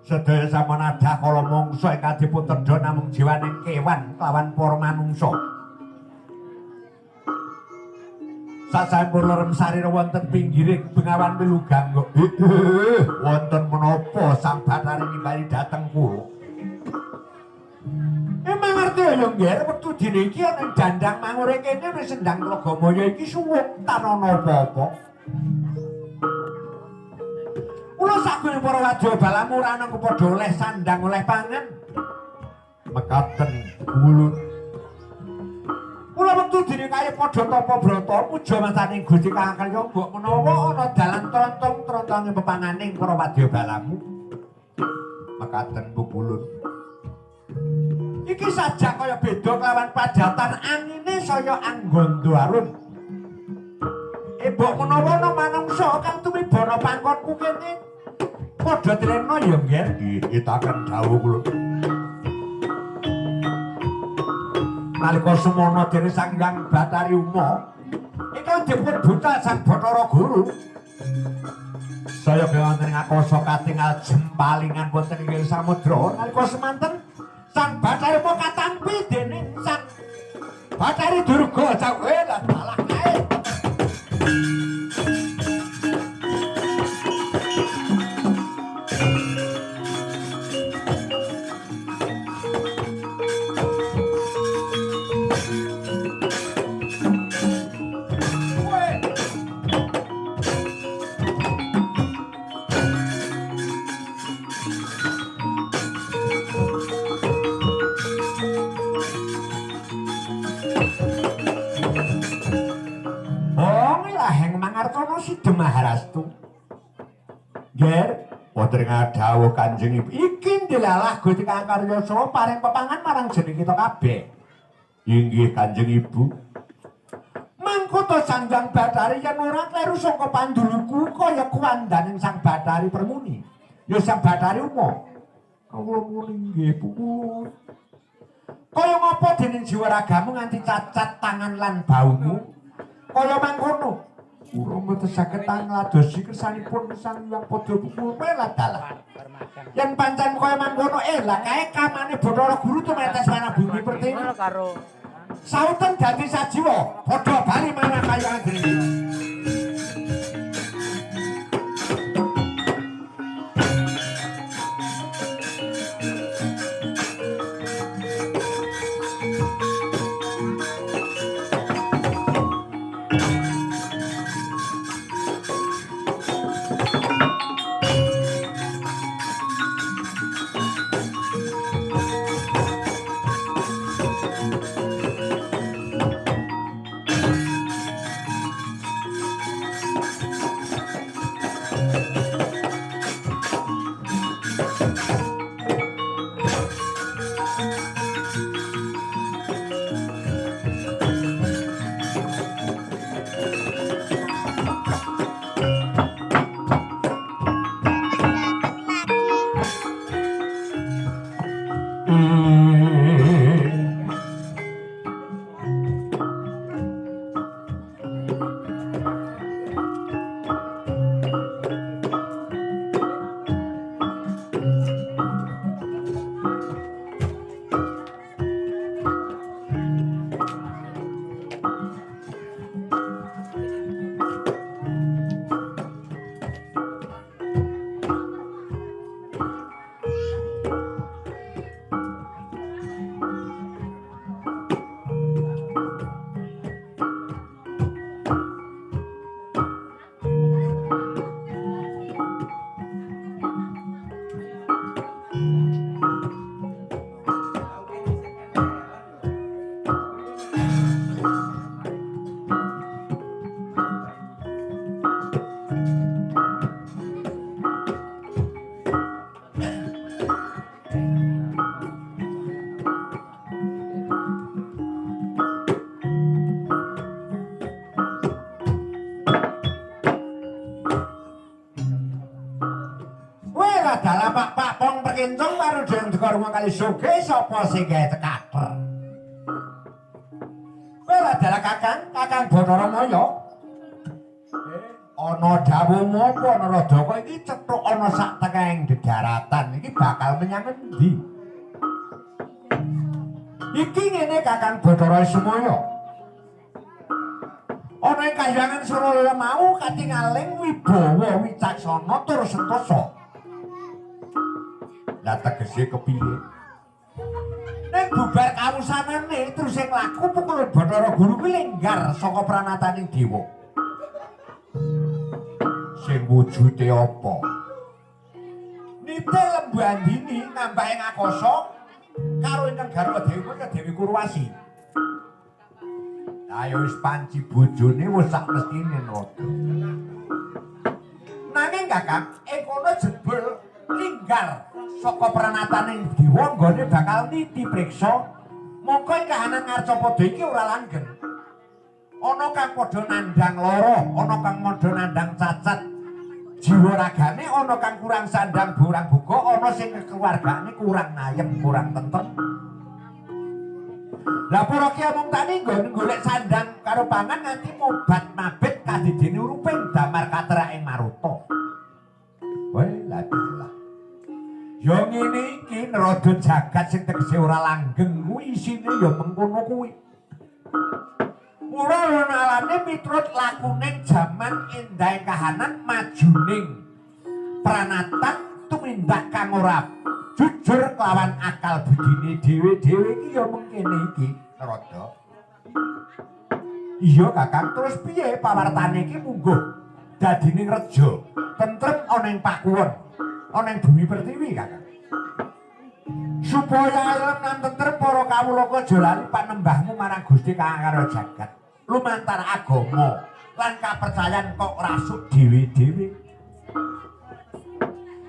Sedaya samanadah kala mangsa ingkang dipun tedha namung jiwaning kewan kelawan para manungsa. Sasampun lerem sarira wonten pinggiring bengawan Wilugangga. Wonten menapa Sang Bathari nimbali dhateng kula? Emang ngerti ya nggih, wektu dene iki ana dandang mangure kene wis sendang Tlagamaya iki suwung tan ana apa-apa. Kula sakgone para wadya balamu ora ana kepadha oleh sandang oleh pangan. Mekaten ulun. Kula wektu dene kaya padha tapa brata puja masaning Gusti Kang Kalya mbok menawa ana dalan trontong-trontonge pepanganing para wadya balamu. Mekaten ulun. Iki sajak kaya beda kelawan padatan angine saya anggondo arun. Mbok menawa ana manungsa kang tumibana pangkonku kene padha trena ya nggih. Kita akan dawuh kula. Nalika semana dene Sang Hyang Bathari Uma ingkang dipun buta Sang Bathara Guru. Saya wonten ing akasa katingal jempalingan wonten ing samudra nalika semanten Sang Bathari Uma katampi dening Sang Bathari Durga cawe lan dalah kae. Sida Maharastu. Ger, wonten ngadhawuh Kanjeng Ibu, iki ndelalah Gusti Kang Karya saha paring pepangan marang jeneng kita kabeh. Inggih Kanjeng Ibu. Mangkoto Sang Hyang Bathari yen ora kleru saka panduluku kaya kuwandaning Sang Bathari Permuni. Ya Sang Bathari Uma. Kawula muni nggih, Bu. Kaya ngapa dening jiwa ragamu nganti cacat tangan lan baumu? Kaya mangkono. Kula mboten saged ngladosi kersanipun Sang Hyang Padha Pukul Mela dalah. Yen pancen kaya mangkono lah kae kamane Bathara Guru tumetes mana bumi Pertiwi. Sauten dadi sajiwa padha bali manah kaya Andri. Kencung karo Deng Dekarma kali Soge sapa sing gawe tekater. Kowe adalah Kakang Bathara Maya. Ana dawuh apa ana rada kok iki cethuk ana sak tengahing dedaratan. Iki bakal menyang endi? Iki ngene Kakang Bathara Semaya. Ana ing kahyangan Suralaya mau katingaling wibawa wicaksana tur sentosa. Lah tegese kepiye? Nek bubar kawusanane terus sing laku pukul Bathara Guru kuwi lenggar saka pranataning dewa. Sing wujude apa? Nite Lembandini nambahe ngakoso karo ingkang garwa Dewi punika Dewi Kurwasi. Ayo wis panci bojone wis sak mestine nada. Nanging Kakang, ing kono jebul linggar saka pranataning dewa nggone bakal niti priksa mongko ing kahanan Ngarcapada iki ora langgeng. Ana kang padha nandhang lara, ana kang padha nandhang cacat. Jiwa ragane ana kang kurang sandang kurang buka, ana sing keluargane kurang ayem, kurang tentrem. Lah para kiai mung tani nggone golek sandang karo pangan nganti mobat mabit kadidene uruping damar kateraking maruta. Wah, lah. Ya ngene iki nerada jagat sing tegese ora langgeng kuwi isine ya mengkono kuwi. Mula alane miturut lakuning jaman endah kahanan majuning pranatan tumindak kang ora jujur kelawan akal budine dhewe-dhewe iki ya mengkene iki rada. Iya Kakang, terus piye pawartane iki mungguh dadining reja tentrem ana ing pakuwon ana ing bumi pertiwi Kakang. Supaya alam lan tentrem para kawula aja lali panembahmu marang Gusti Kang karo jagat. Lumantar agama lan kapercayan kok rasuk dhewe-dhewe.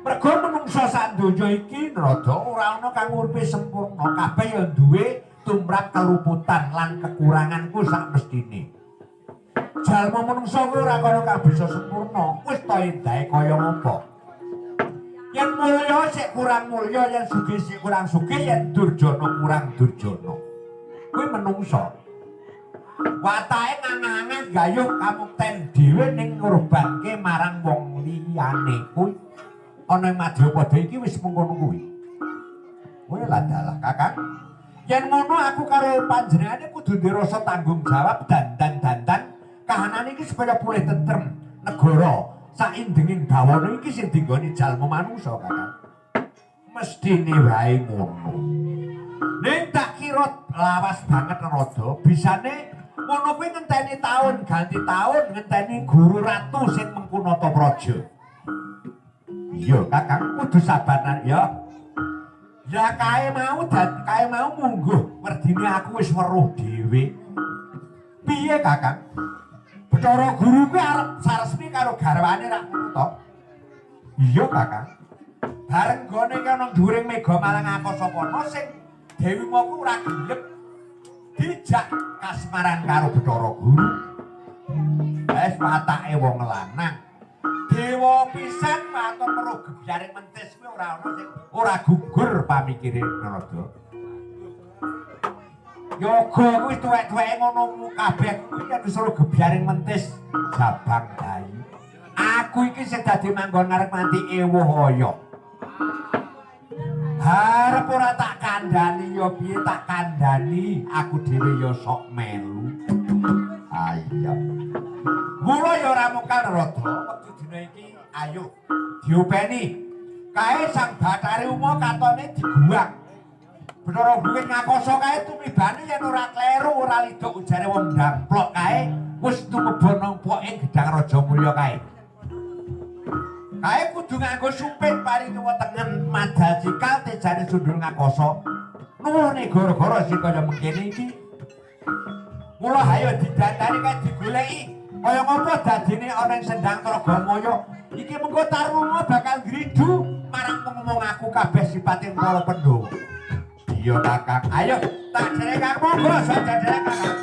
Mergo menungsa sak donya iki rada ora ana kang uripe sempurna, kabeh ya duwe tumrap keluputan lan kekuranganku sak mestine. Jalma menungsa kuwi ora kaya kang bisa sempurna, wis to endahe kaya ngapa. Yen mulya sik kurang mulya, yen sugih sik kurang sugih, yen durjana kurang durjana. Kuwi menungsa. Watake ngangah-angah gayuh kamukten dhewe ning ngorbanke marang wong liyane kuwi. Ana ing Madyapada iki wis mengkono kuwi. Kuwi lah dalah Kakang. Yen ngono aku karo panjenengane kudu duwe rasa tanggung jawab dandan-dandan kahanan iki supaya pulih tentrem negara saindenging bawana iki sing dinggoni jalma manungsa Kakang. Mestine wae ngono. Ning tak kira lawas banget rada bisane ngono kuwi ngenteni taun ganti taun ngenteni guru ratu sing Mengkunata Praja. Iya Kakang kudu sabaran ya. Ya kae mau mungguh werdine aku wis weruh dhewe. Piye Kakang? Bathara Guru kuwi arep saresmi karo garwane rak ngono to? Iya Kakang. Bareng gone ana dhuwuring mega malang akasa kono sing Dewi Moku ora gelem dijak kasmaran karo Bathara Guru. Wis watake wong lanang. Dewa pisan matur meruh gebyaring mentis kuwi ora ana sing ora gugur pamikire Narada. Yoga kuwi tuwek-tuweke ngono kabeh kuwi yen disuruh gebyaring mentis jabang dai. Aku iki sing dadi manggon ngarep nganti ewuh kaya. Harep ora tak kandhani ya piye tak kandhani, aku dhewe ya sok melu. Ayo. Mula ya ora mungkal Narada, wektu dina iki ayo diopeni. Kae sang Bathari Uma katone diguwang. Bathara Guru ngakasa kae tumibane yen ora kleru ora lidok ujare wong ndamplok kae wis tumeba nang poking gedang Raja Mulya kae. Kae kudu nganggo sumpit paring wetengen madal cikal tejane sundul ngakasa. Nuwune gara-gara sing kaya mengkene iki. Mula ayo didandani kae digoleki. Kaya ngapa dadine ana ing Sendhang Tragomaya iki mengko tarunga bakal ngridu marang ngomong aku kabeh sipating para Pandhawa. Iya Kakang, ayo tak jere Kang monggo saja jere Kakang.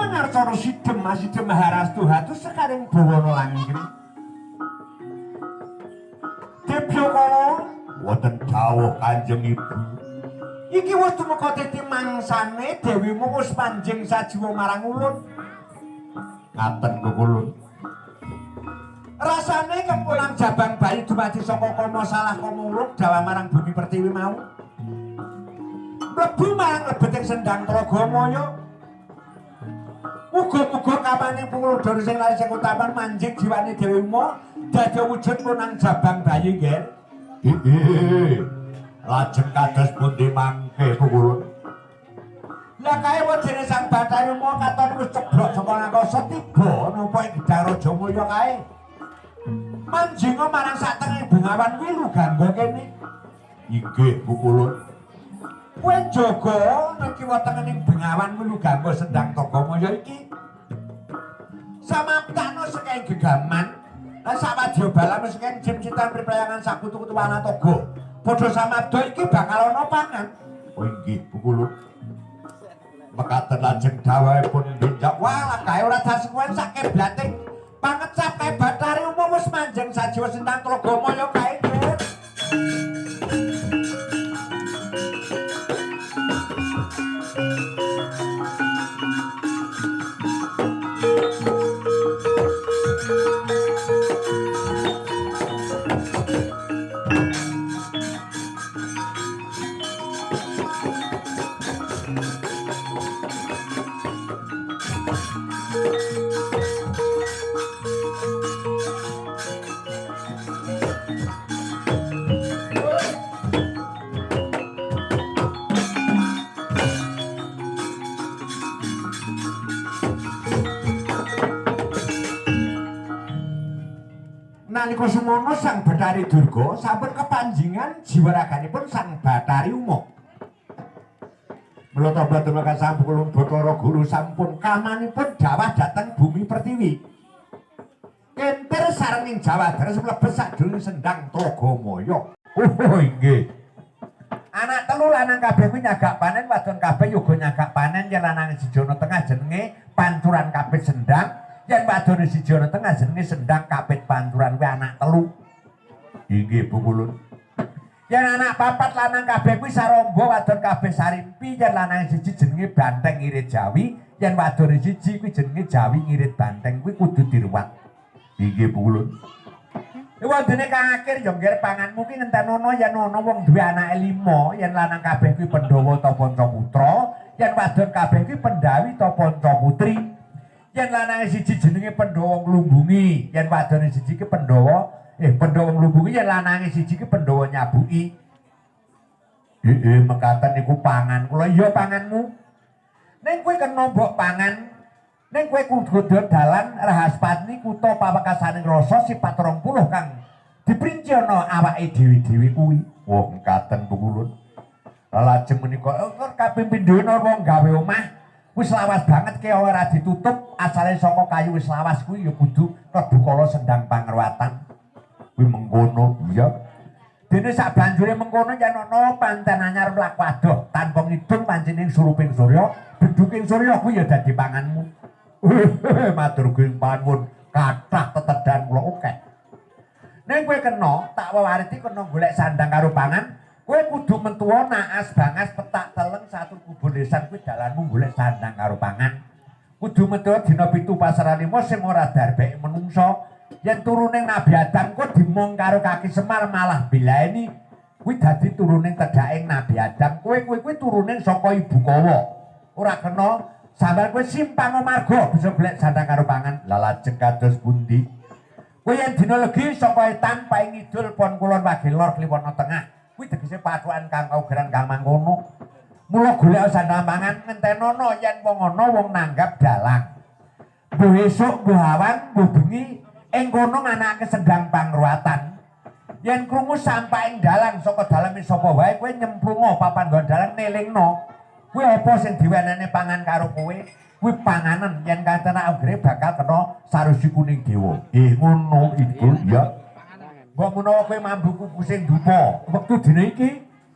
Mangartono sidhem Sidhem Maharastu hatu sekaring bawana langgeng. Debyakala wonten dawuh Kanjeng Ibu. Iki wis tumeka titi mangsane Dewimu wis panjing sajiwa marang ulun. Ngaten kukulun. Rasane kempulang jabang bayi dumadi saka kono salah kono ulun dawa marang Bumi Pertiwi mau. Mlebu marang lebeting sendang Tragomaya. Muga-muga kamaning punguludara sing lali sing utaman manjing jiwane Dewimu dadi wujud punang jabang bayi nggih. Lajeng kados pundi mangke pungulun? Lah kae wedine Sang Bathari mau katon wis ceblok saka ngangkasa tiba napa ing Gedang Rajamaya kae. Manjinga marang satengahing Bengawan kuwi Lugangga kene. Inggih pungulun. Kowe jaga nek kiwa tengening Bengawan kuwi Lugangga Sendang Tragomaya iki. Samaptano sekeng gegaman lan sawadya balam sekeng jim-citan priprayangan sakutu-kutu Wanataga. Padha samabda iki bakal ana pangan. Oh inggih Pukulun. Mekaten lajeng dawuhipun ndinjak wah kae ora dasengkuwen sak keblating pangecap kae Bathari umum wis manjing sajiwa Sendang Tragomaya kae. Nalika semono Sang Bathari Durga sampun kepanjingan jiwa raganipun Sang Bathari Uma. Mula tobat dumateng Sang Pukulun Bathara Guru sampun kamanipun dawah dhateng Bumi Pertiwi. Kentir sarenging Jawa deres mlebet sadurunge Sendang Tragomaya. Oh inggih. Anak telu lanang kabeh kuwi nyagak panen, wadon kabeh yoga nyagak panen. Yen lanang siji ana tengah jenenge Pancuran Kapit Sendang. Yen wadone siji ana tengah jenenge Sendang Kapit Pancuran kuwi anak telu. Inggih Pukulun. Yen anak papat lanang kabeh kuwi saramba, wadon kabeh sarimpi. Yen lanang siji jenenge Banteng Ngirit Jawi, yen wadone siji kuwi jenenge Jawi Ngirit Banteng kuwi kudu diruwat. Inggih Pukulun. Wondene kang akhir ya ngger panganmu ki ngentenono yen ana wong duwe anake 5, yen lanang kabeh kuwi Pandhawa ta Pancaputra, yen wadon kabeh kuwi Pandhawi ta Pancaputri. Yen lanang siji jenenge Pandhawa nglumbungi, yen wadone siji ki Pandhawa nglumbungi, yen lanang siji ki Pandhawa nyabuki. Mekaten niku pangan kula. Iya panganmu. Ning kowe kena mbok pangan. Ning kowe kudu dalan Rahaspatni kutha pawekasaning rasa sifat 20 kang diprinci ana awake dhewe-dhewe kuwi. Wah, mekaten Pukulun. Lajeng menika kabeh pindhana wong gawe omah wis lawas banget ke ora ditutup, asale saka kayu wis lawas kuwi ya kudu klebu kala Sendang Pangruwatan. Kuwi mengkono, iya. Dene sak banjure mengkono yen ana panten anyar mlaku adoh tanpa ngidung pancining suruping surya, beduking surya kuwi ya dadi panganmu. Matur guing panuwun kathah tetedan kula akeh. Ning kowe kena tak wewariti kena golek sandang karo pangan, kowe kudu mentuwa naas bangas petak teleng satu kubur lesan kuwi dalanmu golek sandang karo pangan. Kudu mentuwa dina 7 pasaran 5 sing ora darbeke menungso. Yen turuning Nabi Adam kok dimong karo kaki Semar malah bilaeni kuwi dadi turuning tedhaking Nabi Adam. Kowe kuwi turuning saka Ibu Kawa. Ora kena sampeyan kowe simpang marga bisa golek sandang karo pangan. Lah lajeng kados pundi? Kowe yen dina legi saka etan paing ngidul pon kulon wage lor kliwon tengah. Kuwi tegese pathukan kang kaugeran kang mangkono. Mula golek sandang pangan ngentenono yen wong ana wong nanggap dalang. Mbuh esuk, mbuh awan, mbuh bengi ing kono nganakake Sendang Pangruwatan. Yen krungu sampahing dalang saka daleme sapa wae kowe nyemplunga papan nggon dalang nelingno. Kuwi apa sing diwenehne pangan karo kowe? kuwi panganan yen kanten anggere bakal kena sarusi kuning dewa. Ngono iku ya. Mbok menawa kowe mambu kuku sing dupa wektu dina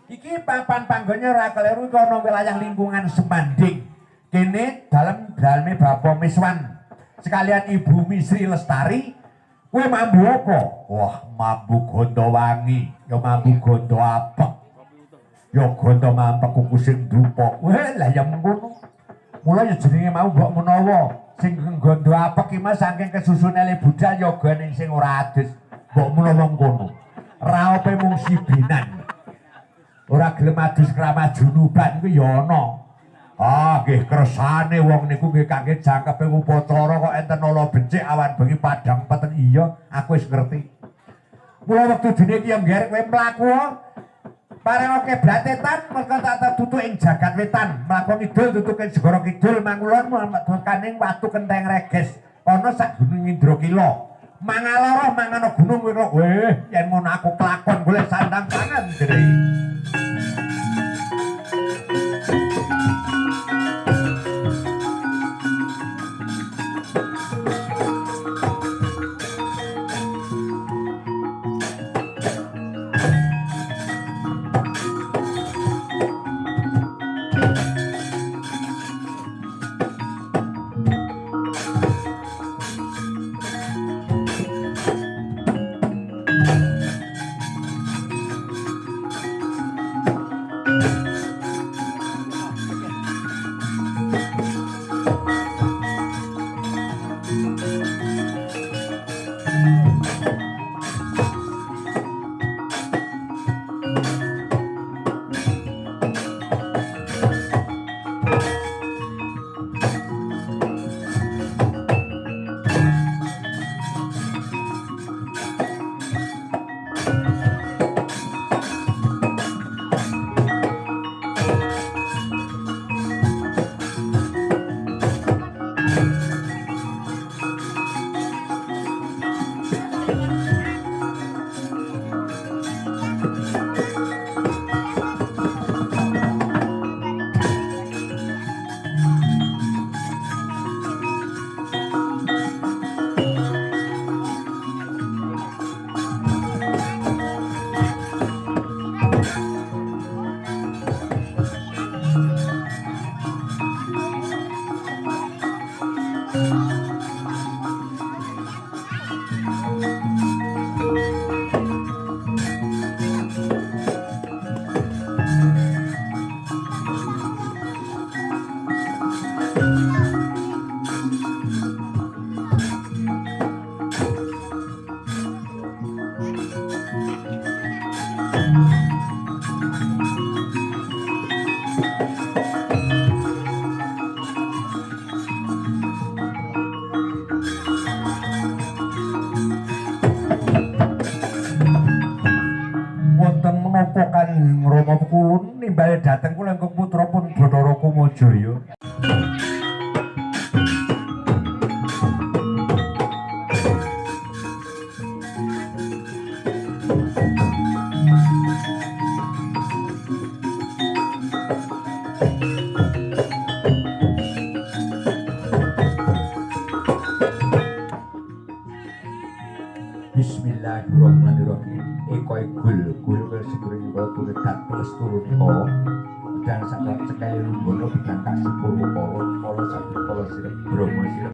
iki papan panggonnya ora kleru iki ana wilayah lingkungan Semanding. Kene daleme Bapak Miswan sekalian Ibu Misri Lestari. Kowe mambu apa? Wah, mambu Gondowangi, ya mambu Gondo apek. Ya Gondo mampek kuku sing dupa. Wah, lah ya ngono. Mula ya jenenge mau mbok menawa sing Gondo apek iki Mas saking kesusune le budal yogane sing ora adus. Mbok menawa ngono. Raope mung sibinan. Ora gelem adus krama junuban kuwi ya ana. Nggih kersane wong niku nggih kangge jangkepe upacara kok enten ala becik awan bengi padang peten iya aku wis ngerti. Mula wektu dene iki ya ngger kowe mlaku bareng oke blatetan mergo tak tutuk ing jagat wetan mlaku kidul tutuk ing segara kidul mangulon kaning watu kenteng reges ana sak gunung Indrakila. Mangaloro mangana gunung kuwi kok yen ngono aku kelakon golek sandang pangan jere. Rama Kulun nimbale dateng kula engko putra pun Bathara Kamajaya. Bismillahirrahmanirrahim. Ekoe gul segering batu dekat plus turun kala dan sangat sekali lumbono bidang kasih purwo kala sakit kala sirep bromo sirep